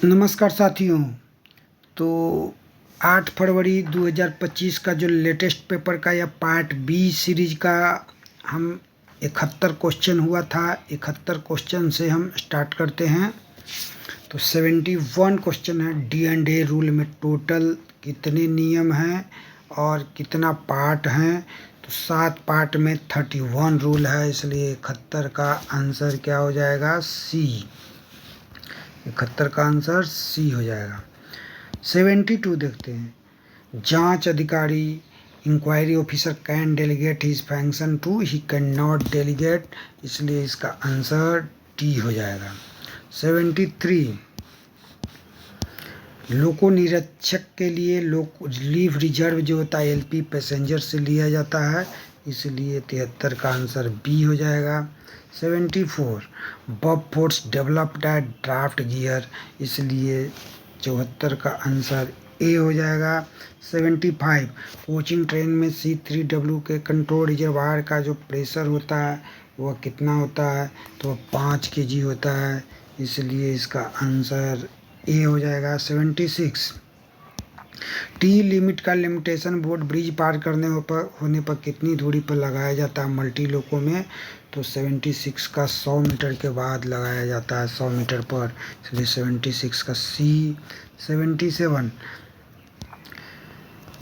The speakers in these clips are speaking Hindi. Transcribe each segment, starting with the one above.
नमस्कार साथियों। तो 8 फरवरी 2025 का जो लेटेस्ट पेपर का या पार्ट बी सीरीज का हम 71 क्वेश्चन हुआ था। 71 क्वेश्चन से हम स्टार्ट करते हैं। तो 71 क्वेश्चन है। D&A रूल में टोटल कितने नियम हैं और कितना पार्ट हैं? तो 7 पार्ट में 31 रूल है, इसलिए 71 का आंसर क्या हो जाएगा? सी। 71 का आंसर सी हो जाएगा। 72 देखते हैं। जांच अधिकारी inquiry officer can delegate his function to, he can not delegate, इसलिए इसका आंसर डी हो जाएगा। 73 लोको निरीक्षक के लिए लीव रिजर्व जो होता है LP पैसेंजर से लिया जाता है, इसलिए 73 का आंसर बी हो जाएगा। 74 Bob force developed eight draft gear, इसलिए 74 का आंसर ए हो जाएगा। 75 कोचिंग ट्रेन में C3W के कंट्रोल रिजर्वायर का जो प्रेशर होता है वह कितना होता है? तो 5 kg होता है, इसलिए इसका आंसर ए हो जाएगा। 76 टी लिमिट का लिमिटेशन बोर्ड ब्रिज पार होने पर कितनी दूरी पर लगाया जाता है मल्टी लोको में? तो 76 का 100 मीटर के बाद लगाया जाता है, 100 मीटर पर, इसलिए 76 का सी। 77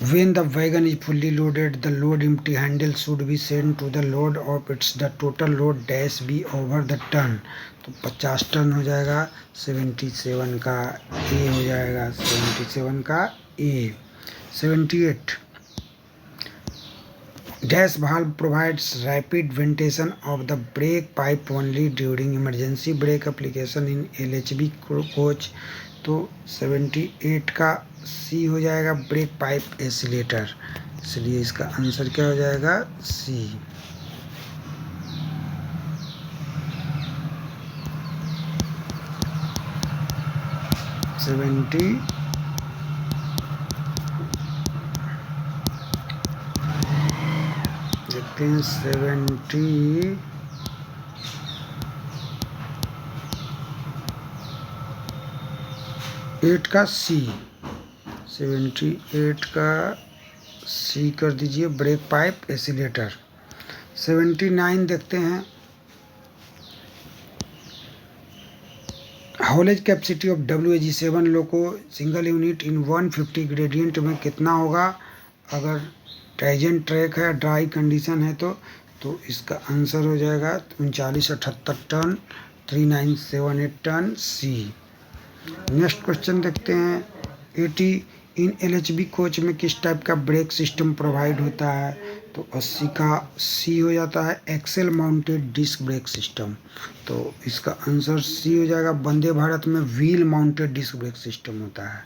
when the wagon is fully loaded, the load empty handle should be sent to the load of its the total load dash be over the ton, तो 50 टन हो जाएगा। 77 का ए हो जाएगा। 77 का ए। 78 dash valve provides rapid ventilation of the brake pipe only during emergency brake application in LHB coach, तो 78 का सी हो जाएगा। ब्रेक पाइप एसिलेटर, इसलिए इसका आंसर क्या हो जाएगा? सी। देखते हैं 78 का सी। 78 का सी कर दीजिए, ब्रेक पाइप एसिलेटर। 79 देखते हैं। Haulage capacity of WAG7 loco single unit in 150 gradient में कितना होगा? अगर टाइजन ट्रैक है, ड्राई कंडीशन है तो इसका आंसर हो जाएगा 3978 टन, 3978 टन, सी। नेक्स्ट क्वेश्चन देखते हैं। 80 इन LHB कोच में किस टाइप का ब्रेक सिस्टम प्रोवाइड होता है? तो 80 का सी हो जाता है, axle mounted disc brake system, तो इसका आंसर सी हो जाएगा। वंदे भारत में wheel mounted disc brake system होता है।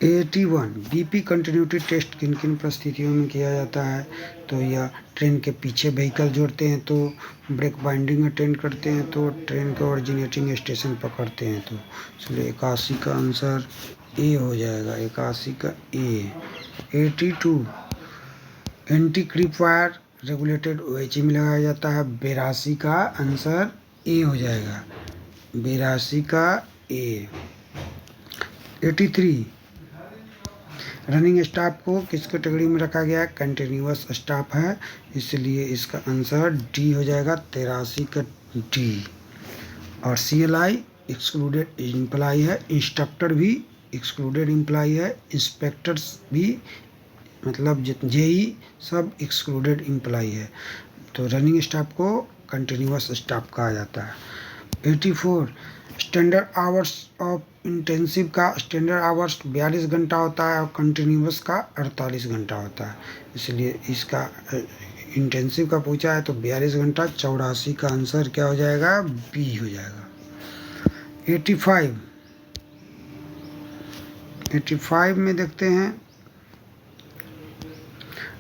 81 BP कंटिन्यूटी टेस्ट किन किन परिस्थितियों में किया जाता है? तो यह ट्रेन के पीछे व्हीकल जोड़ते हैं तो, ब्रेक बाइंडिंग अटेंड करते हैं तो, ट्रेन के ओरिजिनेटिंग स्टेशन पकड़ते हैं तो, इसलिए 81 का आंसर ए हो जाएगा। 81 का A. 82 anti creep wire regulated OHE में लगाया जाता है, 82 का आंसर ए हो जाएगा। 82 का ए। 83 रनिंग स्टाफ को किस कैटेगरी में रखा गया है? कंटिन्यूअस स्टाफ है, इसलिए इसका आंसर डी हो जाएगा। 83 का डी। और CLI एक्सक्लूडेड एम्प्लाई है, इंस्ट्रक्टर भी एक्सक्लूडेड एम्प्लाई है, इंस्पेक्टर्स भी, मतलब JE सब एक्सक्लूडेड एम्प्लाई है, तो रनिंग स्टाफ को कंटिन्यूअस स्टाफ कहा जाता है। 84 स्टैंडर्ड आवर्स ऑफ इंटेंसिव का स्टैंडर्ड आवर्स 42 घंटा होता है और कंटिन्यूअस का 48 घंटा होता है, इसलिए इसका इंटेंसिव का पूछा है तो 42 घंटा। 84 का आंसर क्या हो जाएगा? बी हो जाएगा। 85 में देखते हैं।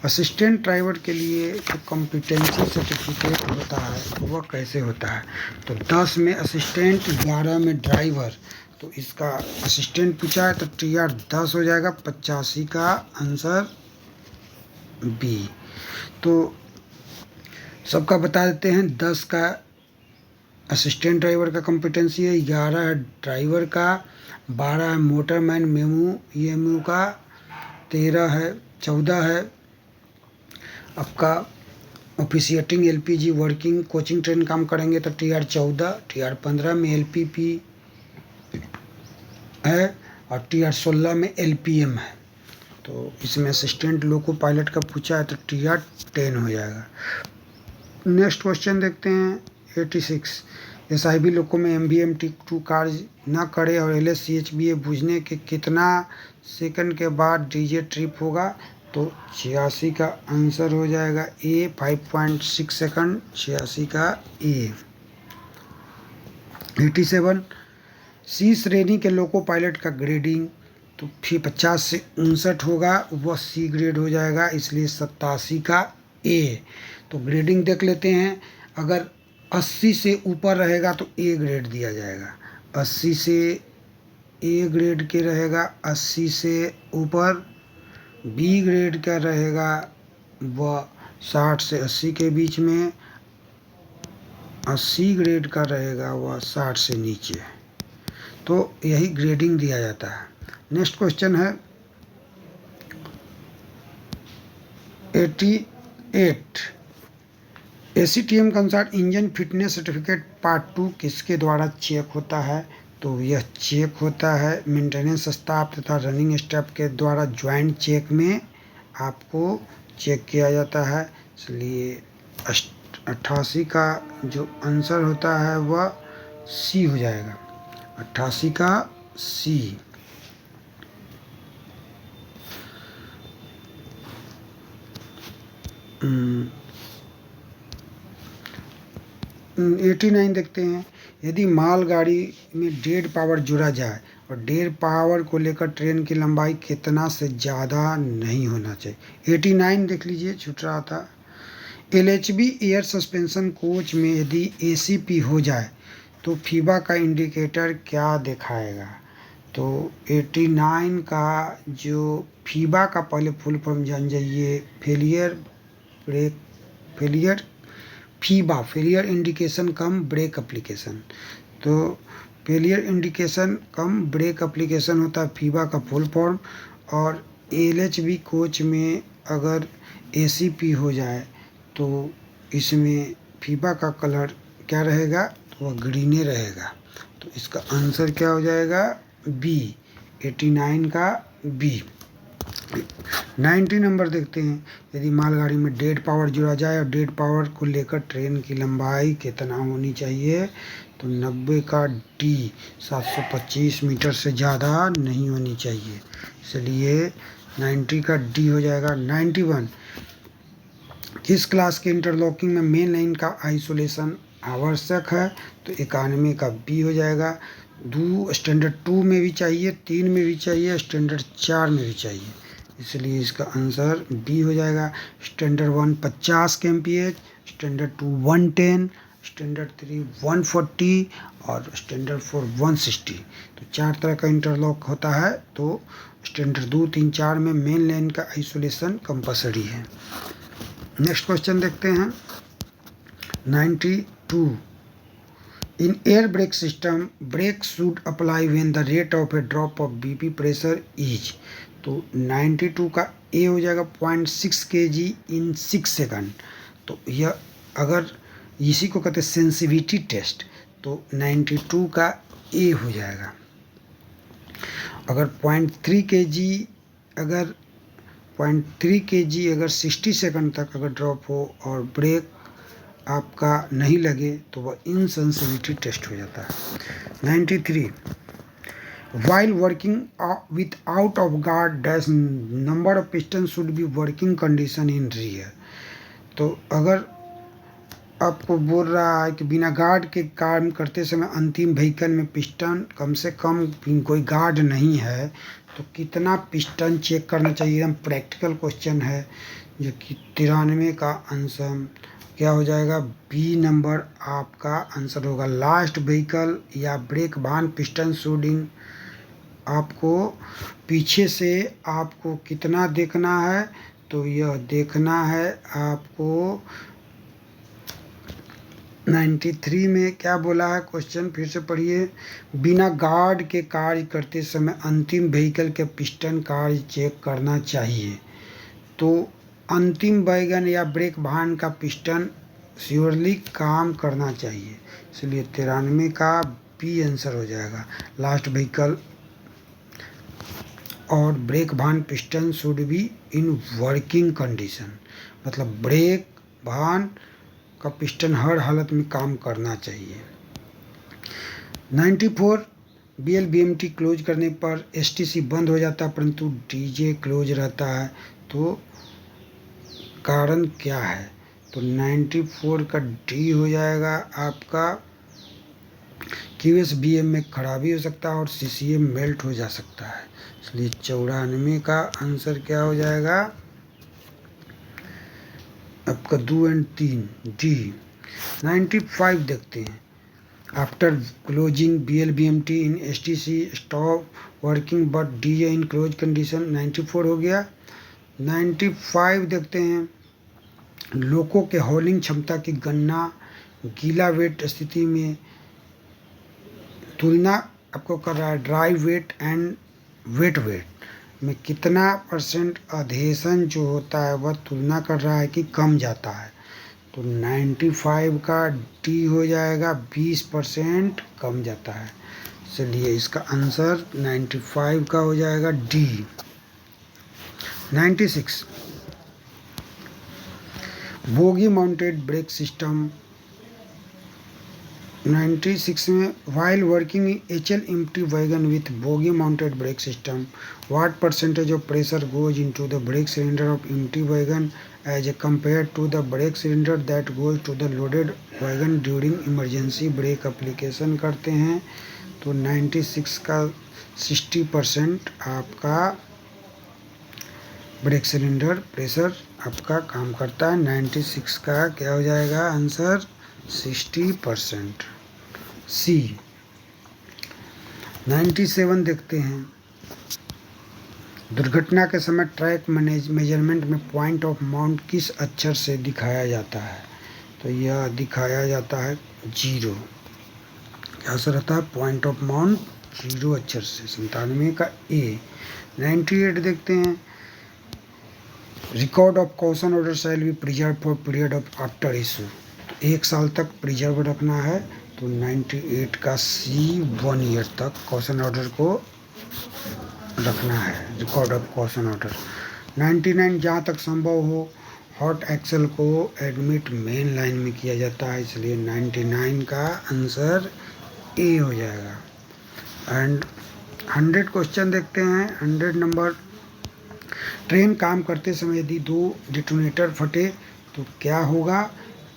असिस्टेंट ड्राइवर के लिए जो कॉम्पिटेंसी सर्टिफिकेट होता है वह कैसे होता है? तो 10 में असिस्टेंट, 11 में ड्राइवर, तो इसका असिस्टेंट पूछा है तो TR 10 हो जाएगा। 85 का आंसर बी। तो सबका बता देते हैं। 10 का असिस्टेंट ड्राइवर का कॉम्पिटेंसी है, 11 है ड्राइवर का, 12 है मोटरमैन मेमू ईएमयू का, 14 है आपका officiating LPG working coaching train काम करेंगे तो TR 14, TR 15 में LPP है और TR 16 में LPM है। तो इसमें असिस्टेंट लोको पायलट का पूछा है तो TR 10 हो जाएगा। नेक्स्ट क्वेश्चन देखते हैं 86। SIB लोको में MVMT2 कार्य न करे और LSCHBA बुझने के कितना सेकंड के बाद डीजे ट्रिप होगा? तो 86 का आंसर हो जाएगा A 5.6 सेकंड, 86 का A। 87 C श्रेणी के लोको पायलट का ग्रेडिंग तो फिर 50 से 59 होगा, वह C ग्रेड हो जाएगा, इसलिए 87 का A। तो ग्रेडिंग देख लेते हैं, अगर 80 से ऊपर रहेगा तो A ग्रेड दिया जाएगा, 80 से A ग्रेड के रहेगा, 80 से ऊपर B ग्रेड का रहेगा, वह 60 से 80 के बीच में, 80 ग्रेड का रहेगा वह 60 से नीचे। तो यही ग्रेडिंग दिया जाता है। नेक्स्ट क्वेश्चन है 88। ACTM के अनुसार इंजन फिटनेस सर्टिफिकेट पार्ट 2 किसके द्वारा चेक होता है? तो यह चेक होता है मेंटेनेंस स्टाफ तथा रनिंग स्टाफ के द्वारा ज्वाइंट चेक में आपको चेक किया जाता है, इसलिए 88 का जो आंसर होता है वह C हो जाएगा, 88 का C। 89 देखते हैं, यदि मालगाड़ी में डेड पावर जुड़ा जाए और डेड पावर को लेकर ट्रेन की लंबाई कितना से ज़्यादा नहीं होना चाहिए। 89 देख लीजिए, छूट रहा था। LHB एयर सस्पेंशन कोच में यदि ACP हो जाए तो फीबा का इंडिकेटर क्या दिखाएगा? तो 89 का जो फीबा का पहले फुल फॉर्म जान जाइए, फीबा फेलियर इंडिकेशन कम ब्रेक एप्लीकेशन। तो फेलियर इंडिकेशन कम ब्रेक एप्लीकेशन होता है फीबा का फुल फॉर्म। और LHB कोच में अगर ACP हो जाए तो इसमें फीबा का कलर क्या रहेगा? तो वह ग्रीने रहेगा, तो इसका आंसर क्या हो जाएगा? B, 89 का B। 90 नंबर देखते हैं, यदि मालगाड़ी में डेड पावर जुड़ा जाए और डेड पावर को लेकर ट्रेन की लंबाई कितना होनी चाहिए? तो 90 का D, 725 मीटर से ज़्यादा नहीं होनी चाहिए, इसलिए 90 का D हो जाएगा। 91, किस क्लास के इंटरलॉकिंग में मेन लाइन का आइसोलेशन आवश्यक है? तो 91 का B हो जाएगा। स्टैंडर्ड 2 में भी चाहिए, 3 में भी चाहिए, स्टैंडर्ड 4 में भी चाहिए, इसलिए इसका आंसर B हो जाएगा। स्टैंडर्ड 1 50 kmph, स्टैंडर्ड 2 110, स्टैंडर्ड 3 140 और स्टैंडर्ड 4 160। तो 4 तरह का इंटरलॉक होता है, तो स्टैंडर्ड 2, 3, 4 में मेन लाइन का आइसोलेशन कंपलसरी है। नेक्स्ट क्वेश्चन देखते हैं 92। In air brake system, brake should apply when the rate of a drop of BP pressure is। तो 92 का A हो जाएगा 0.6 kg in 6 सेकंड। तो यह अगर इसी को कहते हैं सेंसिटिविटी टेस्ट, तो 92 का A हो जाएगा। अगर 0.3 kg अगर 60 सेकंड तक अगर ड्रॉप हो और ब्रेक आपका नहीं लगे तो वह इनसेंसिटिविटी टेस्ट हो जाता है। 93, while working with out of guard dash number of piston should be working condition in rear. तो अगर आपको बोल रहा है कि बिना गार्ड के काम करते समय अंतिम व्हीकल में पिस्टन कम से कम कोई गार्ड नहीं है तो कितना पिस्टन चेक करना चाहिए? एकदम प्रैक्टिकल क्वेश्चन है, जो कि 93 का आंसर क्या हो जाएगा? B नंबर आपका आंसर होगा। लास्ट व्हीकल या ब्रेक बान पिस्टन शुड इन, आपको पीछे से आपको कितना देखना है? तो यह देखना है आपको 93 में क्या बोला है क्वेश्चन, फिर से पढ़िए। बिना गार्ड के कार्य करते समय अंतिम व्हीकल के पिस्टन कार्य चेक करना चाहिए। तो अंतिम वैगन या ब्रेक वाहन का पिस्टन श्योरली काम करना चाहिए, इसलिए 93 का बी आंसर हो जाएगा। लास्ट व्हीकल और ब्रेक वाहन piston should be in working condition, मतलब ब्रेक वाहन का पिस्टन हर हालत में काम करना चाहिए। 94 BLBMT क्लोज करने पर STC बंद हो जाता है परंतु DJ क्लोज रहता है, तो कारण क्या है? तो 94 का डी हो जाएगा आपका। QSBM में खराबी हो सकता है और CCM मेल्ट हो जा सकता है, इसलिए 94 का आंसर क्या हो जाएगा आपका 2 और 3 डी। 95 देखते हैं। After closing BLBMT in STC stop working but DJ in close condition, 94 हो गया। 95 देखते हैं। लोको के हॉलिंग क्षमता की गणना गीला वेट स्थिति में तुलना आपको कर रहा है ड्राई वेट एंड वेट में कितना परसेंट अधेशन जो होता है वह तुलना कर रहा है कि कम जाता है। तो 95 का डी हो जाएगा, 20% कम जाता है, चलिए इसका आंसर 95 का हो जाएगा D. 96 bogie mounted brake system. 96 में while working HL empty wagon with bogie mounted brake system, what percentage of pressure goes into the brake cylinder of empty wagon as compared to the brake cylinder that goes to the loaded wagon during emergency brake application करते हैं। तो 96 का 60% आपका ब्रेक सिलेंडर प्रेशर आपका काम करता है। 96 का क्या हो जाएगा आंसर 60%। सी। 97 देखते हैं। दुर्घटना के समय ट्रैक मेजरमेंट में पॉइंट ऑफ माउंट किस अक्षर से दिखाया जाता है? तो यह दिखाया जाता है 0। क्या असर रहता है? पॉइंट ऑफ माउंट 0 अक्षर से। 97 का ए। 98 देखते हैं। Record of caution order shall be preserve for period of after issue, तो 1 साल तक प्रिजर्व रखना है। तो 98 का सी 1 ईयर तक कॉशन ऑर्डर को रखना है, रिकॉर्ड ऑफ कॉशन ऑर्डर। 99 जहाँ तक संभव हो हॉट एक्सेल को एडमिट मेन लाइन में किया जाता है, इसलिए 99 का आंसर ए हो जाएगा। एंड 100 क्वेश्चन देखते हैं। 100 नंबर। ट्रेन काम करते समय यदि 2 डिटोनेटर फटे तो क्या होगा?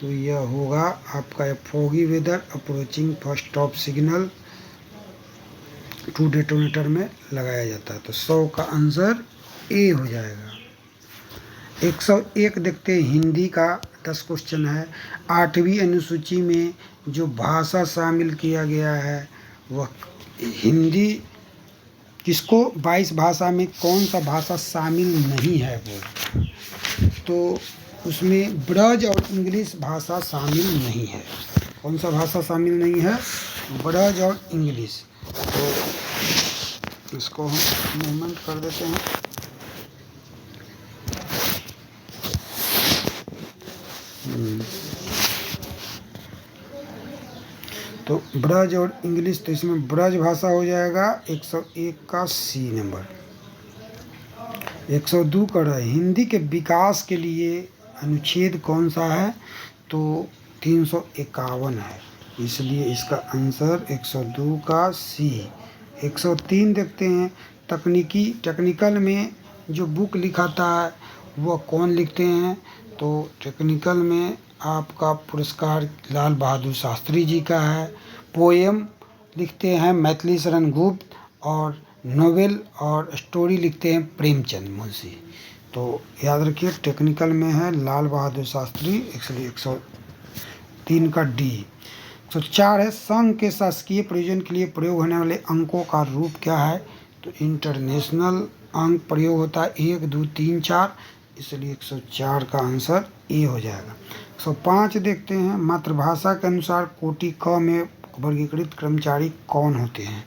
तो यह होगा आपका foggy weather approaching first stop signal 2 detonator में लगाया जाता है। तो 100 का आंसर ए हो जाएगा। 101 देखते हैं। हिंदी का 10 क्वेश्चन है। 8वीं अनुसूची में जो भाषा शामिल किया गया है वह हिंदी किसको 22 भाषा में कौन सा भाषा शामिल नहीं है वो? तो उसमें ब्रज और इंग्लिश भाषा शामिल नहीं है। कौन सा भाषा शामिल नहीं है? ब्रज और इंग्लिश। तो इसको हम मूवमेंट कर देते हैं। तो ब्रज और इंग्लिश, तो इसमें ब्रज भाषा हो जाएगा 101 का सी नंबर। 102 का हिंदी के विकास के लिए अनुच्छेद कौन सा है? तो 351 है, इसलिए इसका आंसर 102 का सी। 103 देखते हैं। टेक्निकल में जो बुक लिखाता है वह कौन लिखते हैं? तो टेक्निकल में आपका पुरस्कार लाल बहादुर शास्त्री जी का है। पोएम लिखते हैं मैथिली शरण गुप्त और नोवेल और स्टोरी लिखते हैं प्रेमचंद मुंशी। तो याद रखिए टेक्निकल में है लाल बहादुर शास्त्री, इसलिए 103 का डी। 104 है। संघ के शासकीय प्रयोजन के लिए प्रयोग होने वाले अंकों का रूप क्या है? तो इंटरनेशनल अंक प्रयोग होता है 1 2 3 4। इसलिए 104 का आंसर ए हो जाएगा। 105 देखते हैं, मातृभाषा के अनुसार कोटि क में वर्गीकृत कर्मचारी कौन होते हैं?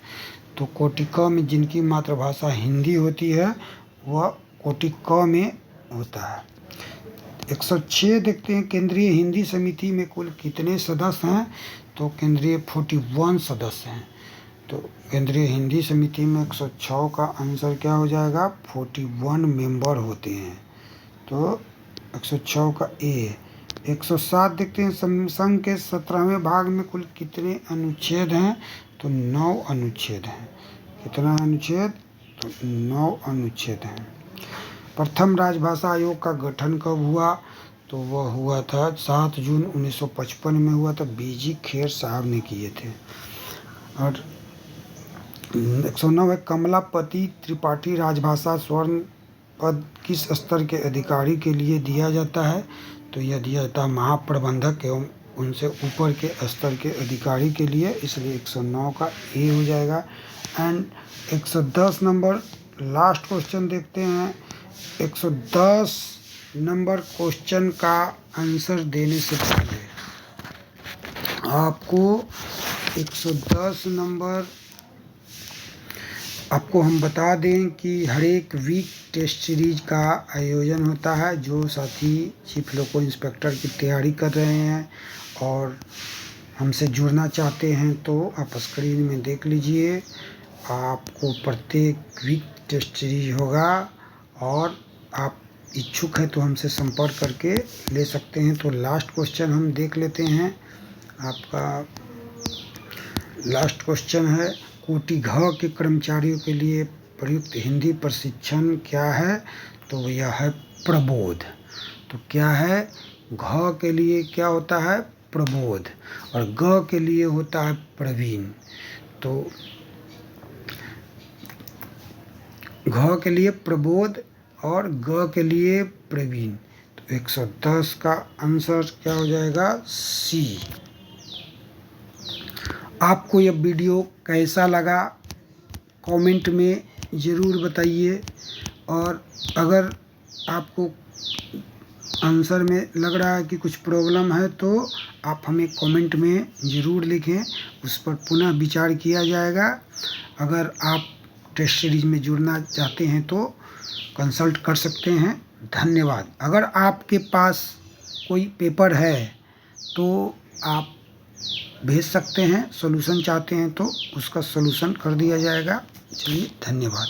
तो कोटि क में जिनकी मातृभाषा हिंदी होती है वह कोटि क में होता है। 106 देखते हैं, केंद्रीय हिंदी समिति में कुल कितने सदस्य हैं? तो केंद्रीय 41 सदस्य हैं। तो केंद्रीय हिंदी समिति में 106 का आंसर क्या हो जाएगा? 41 मेंबर होते हैं। तो 106 का ए। 107 देखते हैं, संघ के 17वें भाग में कुल कितने अनुच्छेद हैं? तो 9 अनुच्छेद हैं। कितना अनुच्छेद? तो 9 अनुच्छेद हैं। प्रथम राजभाषा आयोग का गठन कब हुआ? तो वह हुआ था 7 जून 1955 में हुआ था, बीजी खेर साहब ने किए थे। और 109 है, कमलापति त्रिपाठी राजभाषा स्वर्ण पद किस स्तर के अधिकारी के लिए दिया जाता है? तो यह दिया जाता है महाप्रबंधक एवं उनसे ऊपर के स्तर के अधिकारी के लिए, इसलिए 109 का ए हो जाएगा। एंड 110 नंबर लास्ट क्वेश्चन देखते हैं। 110 नंबर क्वेश्चन का आंसर देने से पहले आपको 110 नंबर आपको हम बता दें कि हर एक वीक टेस्ट सीरीज का आयोजन होता है। जो साथी चीफ लोको इंस्पेक्टर की तैयारी कर रहे हैं और हमसे जुड़ना चाहते हैं तो आप स्क्रीन में देख लीजिए, आपको प्रत्येक वीक टेस्ट सीरीज होगा और आप इच्छुक हैं तो हमसे संपर्क करके ले सकते हैं। तो लास्ट क्वेश्चन हम देख लेते हैं। आपका लास्ट क्वेश्चन है, कोटि घ के कर्मचारियों के लिए प्रयुक्त हिंदी प्रशिक्षण क्या है? तो यह है प्रबोध। तो क्या है? घ के लिए क्या होता है? प्रबोध, और ग के लिए होता है प्रवीण। तो घ के लिए प्रबोध और ग के लिए प्रवीण। तो 110 का आंसर क्या हो जाएगा? सी। आपको यह वीडियो कैसा लगा कमेंट में ज़रूर बताइए, और अगर आपको आंसर में लग रहा है कि कुछ प्रॉब्लम है तो आप हमें कमेंट में ज़रूर लिखें, उस पर पुनः विचार किया जाएगा। अगर आप टेस्ट सीरीज में जुड़ना चाहते हैं तो कंसल्ट कर सकते हैं। धन्यवाद। अगर आपके पास कोई पेपर है तो आप भेज सकते हैं, सॉल्यूशन चाहते हैं तो उसका सॉल्यूशन कर दिया जाएगा। चलिए, धन्यवाद।